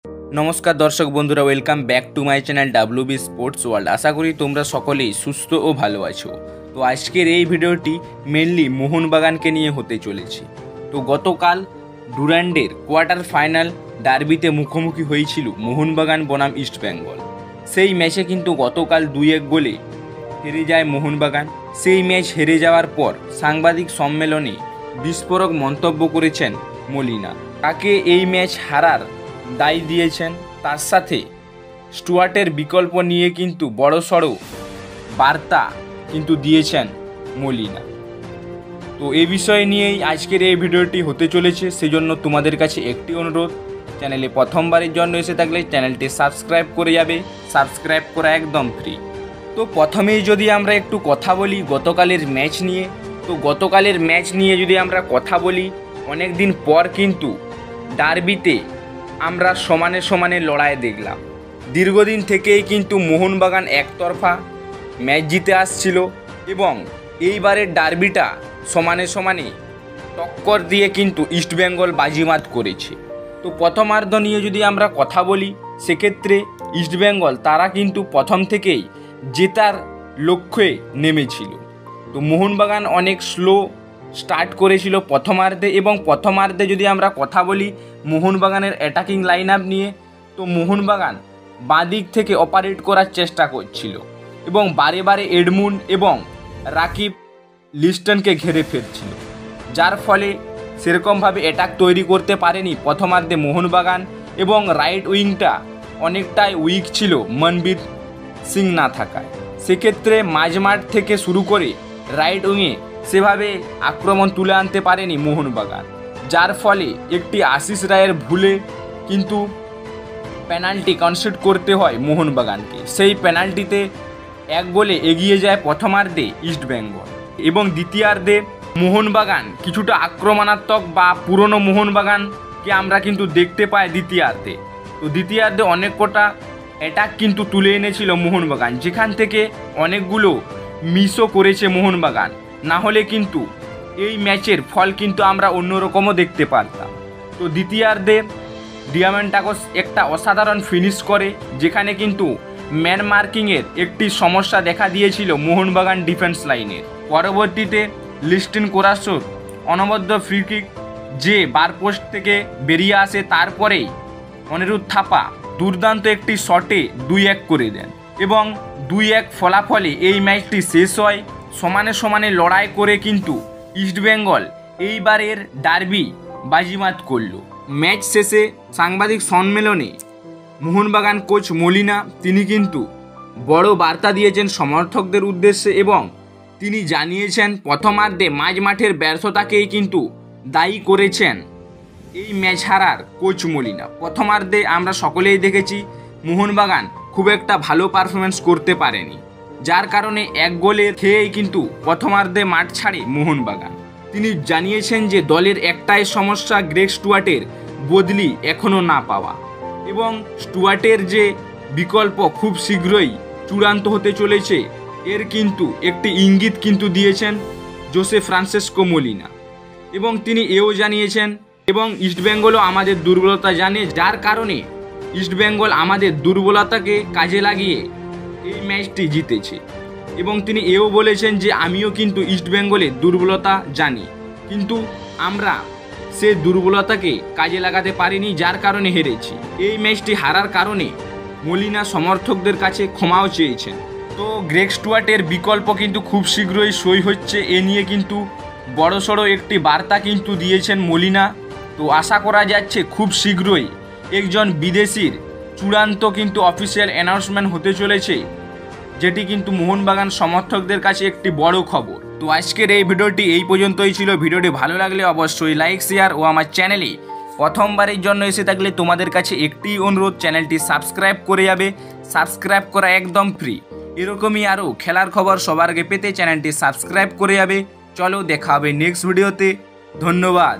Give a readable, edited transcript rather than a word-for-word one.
नमस्कार दर्शक बंधुरा welcome back to my channel WB sports world. आशा करी तुम्हारा सकलेई सुस्थ और भालो आछो। तो आजकेर এই ভিডিওটি মেনলি মোহনবাগানকে নিয়ে হতে চলেছে। তো গতকাল ডুরান্ডের কোয়ার্টার ফাইনাল ডার্বিতে মুখোমুখি হয়েছিল মোহনবাগান বনাম ইস্ট বেঙ্গল। সেই ম্যাচে কিন্তু গতকাল 2-1 গোলে হেরে যায় মোহনবাগান। সেই ম্যাচ হেরে যাওয়ার পর সাংবাদিক সম্মেলনে বিস্ফোরক মন্তব্য করেছেন মলিনা। তাকে এই ম্যাচ হারার দায় দিয়েছেন, তার সাথে স্টুয়ার্টের বিকল্প নিয়ে কিন্তু বড়সড় বার্তা কিন্তু দিয়েছেন মলিনা। তো এই বিষয় নিয়েই আজকের এই ভিডিওটি হতে চলেছে। সেজন্য তোমাদের কাছে একটি অনুরোধ, চ্যানেলে প্রথমবারের জন্য এসে থাকলে চ্যানেলটি সাবস্ক্রাইব করে যাবে। সাবস্ক্রাইব করা একদম ফ্রি। তো প্রথমেই যদি আমরা একটু কথা বলি গতকালের ম্যাচ নিয়ে, তো গতকালের ম্যাচ নিয়ে যদি আমরা কথা বলি, অনেক দিন পর কিন্তু ডার্বিতে আমরা সমানে সমানে লড়াই দেখলাম। দীর্ঘদিন থেকেই কিন্তু মোহনবাগান একতরফা ম্যাচ জিতে আসছিল এবং এইবারের ডার্বিটা সমানে সমানে টক্কর দিয়ে কিন্তু ইস্টবেঙ্গল বাজিমাত করেছে। তো প্রথমার্ধ নিয়ে যদি আমরা কথা বলি, সেক্ষেত্রে ইস্টবেঙ্গল তারা কিন্তু প্রথম থেকেই জেতার লক্ষ্যে নেমেছিল। তো মোহনবাগান অনেক স্লো স্টার্ট করেছিল প্রথমার্ধে, এবং প্রথমার্ধে যদি আমরা কথা বলি মোহনবাগানের অ্যাটাকিং লাইন আপ নিয়ে, তো মোহনবাগান বাঁ দিক থেকে অপারেট করার চেষ্টা করছিল এবং বারে বারে এডমুন্ড এবং রাকিব লিস্টনকে ঘিরে ফেলছিল, যার ফলে সেরকমভাবে অ্যাটাক তৈরি করতে পারেনি প্রথমার্ধে মোহনবাগান। এবং রাইট উইংটা অনেকটাই উইক ছিল মনবীর সিং না থাকায়। সেক্ষেত্রে মাঝমাঠ থেকে শুরু করে রাইট উইংয়ে সেভাবে আক্রমণ তুলে আনতে পারেনি মোহনবাগান, যার ফলে একটি আশিস রায়ের ভুলে কিন্তু পেনাল্টি কনসিড করতে হয় মোহনবাগানকে। সেই পেনাল্টিতে 1 গোলে এগিয়ে যায় প্রথমার্ধে ইস্টবেঙ্গল, এবং দ্বিতীয়ার্ধে মোহনবাগান কিছুটা আক্রমণাত্মক বা পুরনো মোহনবাগানকে আমরা কিন্তু দেখতে পাই দ্বিতীয়ার্ধে। তো দ্বিতীয়ার্ধে অনেক কটা অ্যাটাক কিন্তু তুলে এনেছিল মোহনবাগান, যেখান থেকে অনেকগুলো মিসও করেছে মোহনবাগান। না হলে কিন্তু এই ম্যাচের ফল কিন্তু আমরা অন্যরকমও দেখতে পারতাম। তো দ্বিতীয়ার্ধে ডিয়ামেন্টাকোস একটা অসাধারণ ফিনিশ করে, যেখানে কিন্তু ম্যান মার্কিংয়ের একটি সমস্যা দেখা দিয়েছিল মোহনবাগান ডিফেন্স লাইনের। পরবর্তীতে লিস্টিন কোরাসোর অনবদ্য ফ্রি কিক যে বার পোস্ট থেকে বেরিয়ে আসে, তারপরেই অনিরুদ্ধ থাপা দুর্দান্ত একটি শটে 2-1 করে দেন, এবং 2-1 ফলাফলে এই ম্যাচটি শেষ হয়। সমানে সমানে লড়াই করে কিন্তু ইস্টবেঙ্গল এইবারের ডার্বি বাজিমাত করল। ম্যাচ শেষে সাংবাদিক সম্মেলনে মোহনবাগান কোচ মলিনা তিনি কিন্তু বড় বার্তা দিয়েছেন সমর্থকদের উদ্দেশ্যে, এবং তিনি জানিয়েছেন প্রথমার্ধে মাঝমাঠের ব্যর্থতাকেই কিন্তু দায়ী করেছেন এই ম্যাচ হারার কোচ মলিনা। প্রথমার্ধে আমরা সকলেই দেখেছি মোহনবাগান খুব একটা ভালো পারফরমেন্স করতে পারেনি, যার কারণে 1 গোলে খেয়েই কিন্তু প্রথমার্ধে মাঠ ছাড়ে মোহনবাগান। তিনি জানিয়েছেন যে দলের একটাই সমস্যা গ্রেগ স্টুয়ার্টের বদলি এখনও না পাওয়া, এবং স্টুয়ার্টের যে বিকল্প খুব শীঘ্রই চূড়ান্ত হতে চলেছে এর কিন্তু একটি ইঙ্গিত কিন্তু দিয়েছেন জোসে ফ্রান্সেসকো মলিনা। এবং তিনি এও জানিয়েছেন, এবং ইস্টবেঙ্গলও আমাদের দুর্বলতা জানে, যার কারণে ইস্টবেঙ্গল আমাদের দুর্বলতাকে কাজে লাগিয়ে এই ম্যাচটি জিতেছে। এবং তিনি এও বলেছেন যে আমিও কিন্তু ইস্টবেঙ্গলের দুর্বলতা জানি, কিন্তু আমরা সে দুর্বলতাকে কাজে লাগাতে পারিনি, যার কারণে হেরেছি। এই ম্যাচটি হারার কারণে মলিনা সমর্থকদের কাছে ক্ষমাও চেয়েছেন। তো গ্রেগ স্টুয়ার্টের বিকল্প কিন্তু খুব শীঘ্রই সই হচ্ছে, এ নিয়ে কিন্তু বড়সড় একটি বার্তা কিন্তু দিয়েছেন মলিনা। তো আশা করা যাচ্ছে খুব শীঘ্রই একজন বিদেশির চূড়ান্ত কিন্তু অফিসিয়াল অ্যানাউন্সমেন্ট হতে চলেছে, যেটি কিন্তু মোহনবাগান সমর্থকদের কাছে একটি বড় খবর। তো আজকের এই ভিডিওটি এই পর্যন্তই ছিল। ভিডিওটি ভালো লাগলে অবশ্যই লাইক, শেয়ার ও আমার চ্যানেলে প্রথমবারের জন্য এসে থাকলে তোমাদের কাছে একটি অনুরোধ, চ্যানেলটি সাবস্ক্রাইব করে যাবে। সাবস্ক্রাইব করা একদম ফ্রি। এরকমই আরও খেলার খবর সবার আগে পেতে চ্যানেলটি সাবস্ক্রাইব করে যাবে। চলো দেখা হবে নেক্সট ভিডিওতে। ধন্যবাদ।